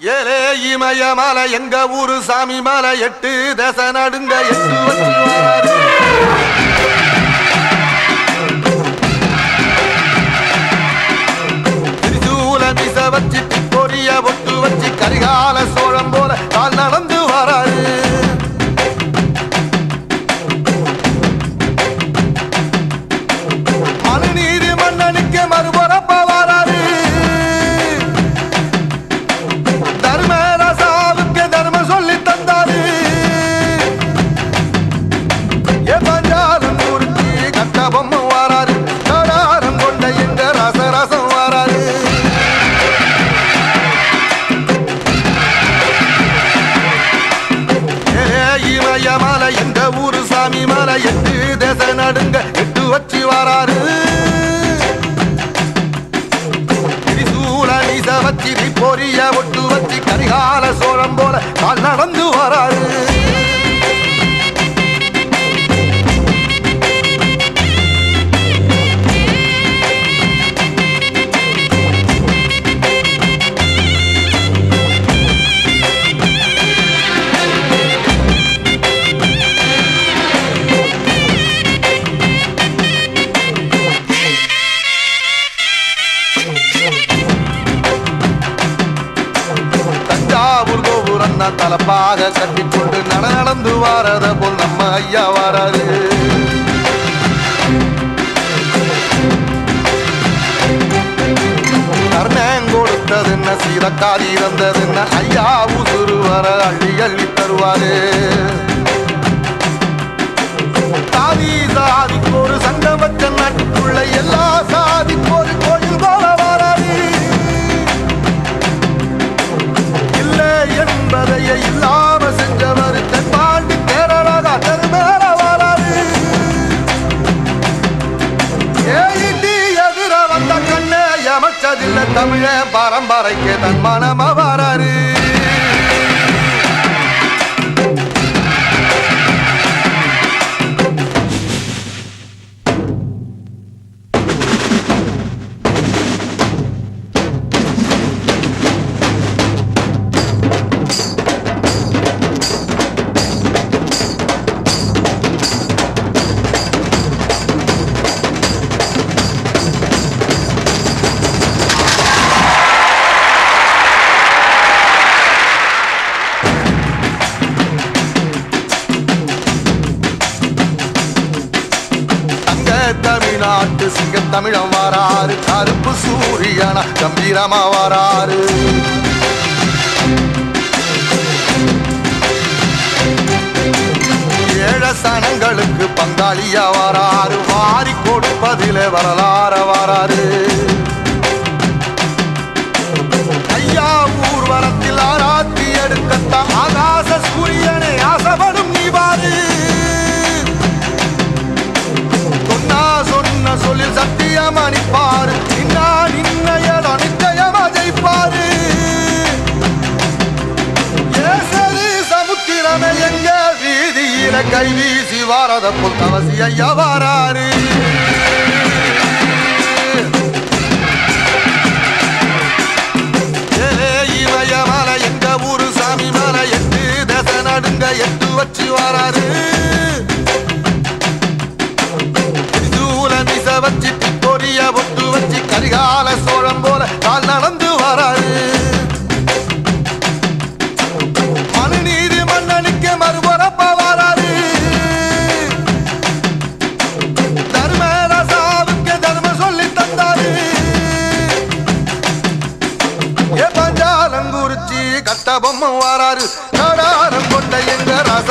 ஏலே இமய மலை எங்க ஊரு சாமி மலை 8 தேச நடுங்க 8 வச்சு வராரு. திரிசூல மிச வச்சு பொரிய ஒட்டு வச்சு கரிகால சோழம் போல கால் நடந்து வராரு. மனுநீதி மன்னனுக்கு மறுபரப்ப வராரு. தர்மராசாவுக்கு தர்மம் சொல்லி தந்தாரு. பஞ்சாலம் குறிச்சி கட்ட பொம்மை வராரு. கடாரம் கொண்ட எங்க ரசரசம் வராரு. இமய மலை எங்க ஊரு சாமி மலை 8 தேச நடுங்க 8 வச்சு வராரு. திரிசூல மீச வச்சு பொரிய ஒட்டு வச்சு கரிகால சோழம் போல கால் நடந்து வராரு. தஞ்சாவூர் கோபுரம் தான் தலப்பாக கட்டிக்கொண்டு நடந்து வாரத போல் நம்ம ஐயா வராரு. கர்ணன் கொடுத்ததுன்ன சீரக்காதி இருந்ததுன்ன ஐயா உசுறு வர அள்ளி அள்ளி தருவாரு. சாதி சாதிக்கு ஒரு சங்கம் வச்ச நாட்டுக்குள்ள எல்லா சாதிக்கு ஒரு கோயில் போல வராது. இல்லை என்பதையே இல்லாம செஞ்சவர் தென்பாண்டி கேரளாக தெருமேல வராது. ஏடி எதிர வந்த கண்ணே அமைச்சதில்லை தமிழ பரம்பரைக்கு தன் மனமா வராரு. தமிழ்நாட்டு சிங்க தமிழம் வராரு. கருப்பு சூரியனா கம்பீரமா வராரு. ஏழ சனங்களுக்கு பங்காளியா வராரு. வாரி கொடுப்பதிலே வரலாற வராரு. ஐயா ஊர்வலத்தில் ஆராத்தி எடுக்கத்தான் ஆகாச சூரியனை ஆசைப்படும் நீ வாரு. சொன்ன சொல்லில் சத்தியம் அணிப்பாரு. நின்னையடம் நிச்சயமா ஜெயிப்பாரு. ஏசரி சமுத்திரமே எங்க வீதியில கை வீசி வாரத போல் கவசி ஐயா வாராரு. இமய மலை எங்க ஊரு சாமி மலை 8 தேச நடுங்க 8 வச்சு வராரு. வச்சு பொரிய ஒட்டு வச்சு கரிகால சோழம் போல கால் நடந்து வராரு. மனுநீதி மன்னனுக்கு மறுபரப்ப வராரு. தர்மராசாவுக்கு தர்மம் சொல்லி தந்தாரு. பஞ்சாலம் குறிச்சி கட்ட பொம்மை வராரு. கடாரம் கொண்ட எங்க ரச